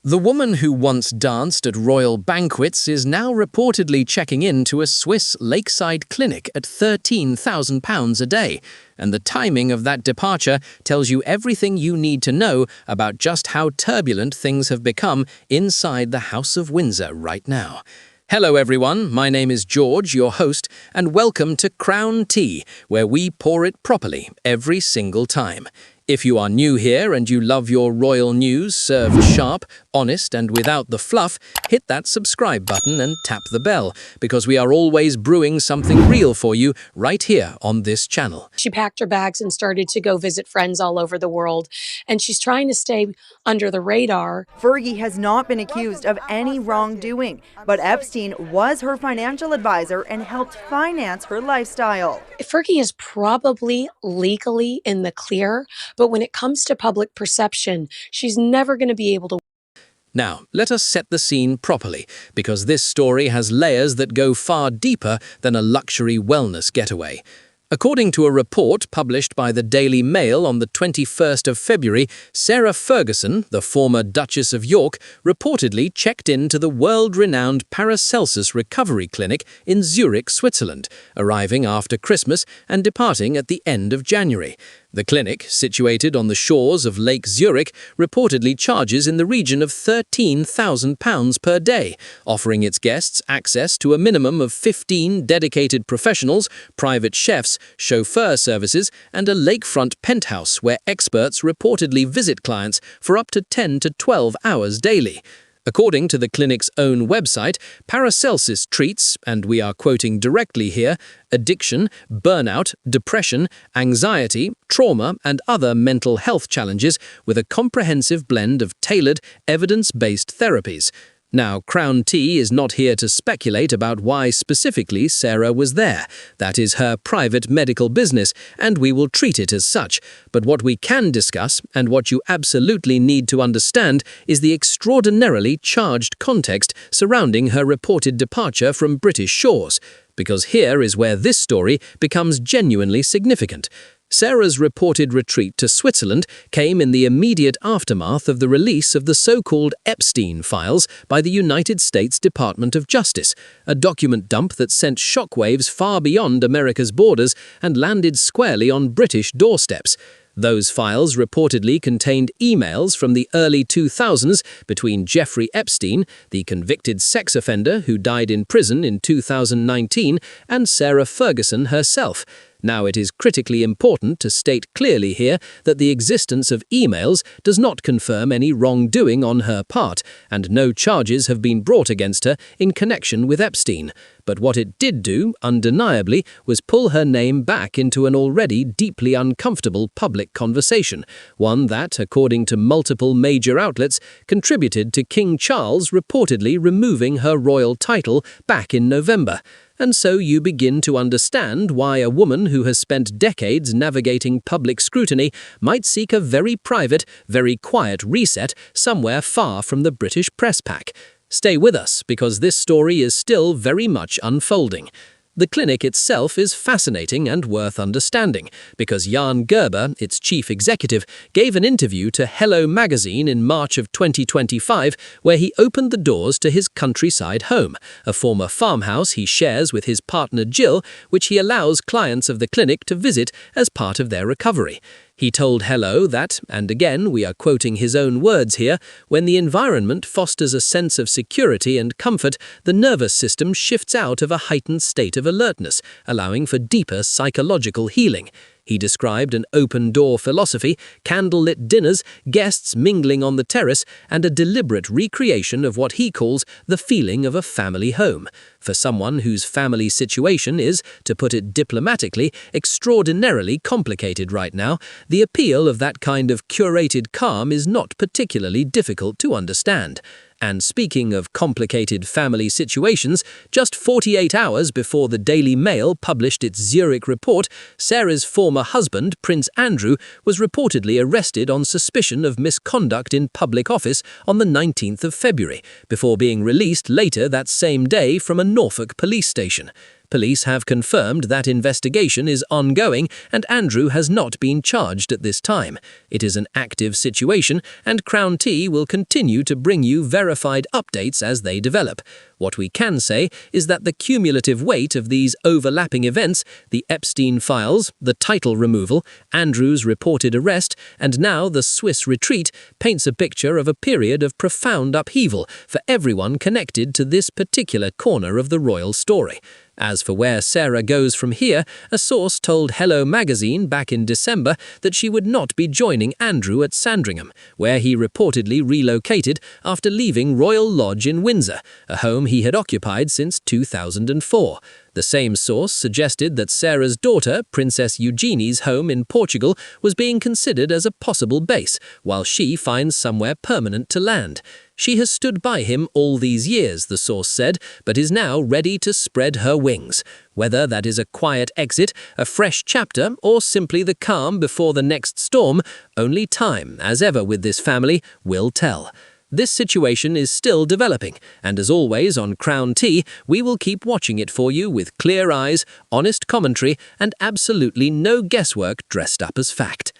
The woman who once danced at royal banquets is now reportedly checking in to a Swiss lakeside clinic at £13,000 a day, and the timing of that departure tells you everything you need to know about just how turbulent things have become inside the House of Windsor right now. Hello everyone, my name is George, your host, and welcome to Crown Tea, where we pour it properly every single time. If you are new here and you love your royal news served sharp, honest and without the fluff, hit that subscribe button and tap the bell, because we are always brewing something real for you right here on this channel. She packed her bags and started to go visit friends all over the world, and she's trying to stay under the radar. Fergie has not been accused of any wrongdoing, but Epstein was her financial advisor and helped finance her lifestyle. Fergie is probably legally in the clear, but when it comes to public perception, she's never going to be able to. Now, let us set the scene properly, because this story has layers that go far deeper than a luxury wellness getaway. According to a report published by the Daily Mail on the 21st of February, Sarah Ferguson, the former Duchess of York, reportedly checked into the world-renowned Paracelsus Recovery Clinic in Zurich, Switzerland, arriving after Christmas and departing at the end of January. The clinic, situated on the shores of Lake Zurich, reportedly charges in the region of £13,000 per day, offering its guests access to a minimum of 15 dedicated professionals, private chefs, chauffeur services, and a lakefront penthouse where experts reportedly visit clients for up to 10 to 12 hours daily. According to the clinic's own website, Paracelsus treats, and we are quoting directly here, addiction, burnout, depression, anxiety, trauma, and other mental health challenges with a comprehensive blend of tailored, evidence-based therapies. Now, Crown Tea is not here to speculate about why specifically Sarah was there. That is her private medical business, and we will treat it as such. But what we can discuss, and what you absolutely need to understand, is the extraordinarily charged context surrounding her reported departure from British shores. Because here is where this story becomes genuinely significant. Sarah's reported retreat to Switzerland came in the immediate aftermath of the release of the so-called Epstein files by the United States Department of Justice, a document dump that sent shockwaves far beyond America's borders and landed squarely on British doorsteps. Those files reportedly contained emails from the early 2000s between Jeffrey Epstein, the convicted sex offender who died in prison in 2019, and Sarah Ferguson herself. Now, it is critically important to state clearly here that the existence of emails does not confirm any wrongdoing on her part, and no charges have been brought against her in connection with Epstein. But what it did do, undeniably, was pull her name back into an already deeply uncomfortable public conversation, one that, according to multiple major outlets, contributed to King Charles reportedly removing her royal title back in November. And so you begin to understand why a woman who has spent decades navigating public scrutiny might seek a very private, very quiet reset somewhere far from the British press pack. Stay with us, because this story is still very much unfolding. The clinic itself is fascinating and worth understanding, because Jan Gerber, its chief executive, gave an interview to Hello magazine in March of 2025 where he opened the doors to his countryside home, a former farmhouse he shares with his partner Jill, which he allows clients of the clinic to visit as part of their recovery. He told Hello that, and again we are quoting his own words here, when the environment fosters a sense of security and comfort, the nervous system shifts out of a heightened state of alertness, allowing for deeper psychological healing. He described an open-door philosophy, candlelit dinners, guests mingling on the terrace, and a deliberate recreation of what he calls the feeling of a family home. For someone whose family situation is, to put it diplomatically, extraordinarily complicated right now, the appeal of that kind of curated calm is not particularly difficult to understand. And speaking of complicated family situations, just 48 hours before the Daily Mail published its Zurich report, Sarah's former husband, Prince Andrew, was reportedly arrested on suspicion of misconduct in public office on the 19th of February, before being released later that same day from a Norfolk police station. Police have confirmed that investigation is ongoing and Andrew has not been charged at this time. It is an active situation and Crown Tea will continue to bring you verified updates as they develop. What we can say is that the cumulative weight of these overlapping events, the Epstein files, the title removal, Andrew's reported arrest, and now the Swiss retreat, paints a picture of a period of profound upheaval for everyone connected to this particular corner of the royal story. As for where Sarah goes from here, a source told Hello magazine back in December that she would not be joining Andrew at Sandringham, where he reportedly relocated after leaving Royal Lodge in Windsor, a home he had occupied since 2004. The same source suggested that Sarah's daughter, Princess Eugenie's home in Portugal, was being considered as a possible base, while she finds somewhere permanent to land. She has stood by him all these years, the source said, but is now ready to spread her wings. Whether that is a quiet exit, a fresh chapter, or simply the calm before the next storm, only time, as ever with this family, will tell. This situation is still developing, and as always on Crown Tea, we will keep watching it for you with clear eyes, honest commentary, and absolutely no guesswork dressed up as fact.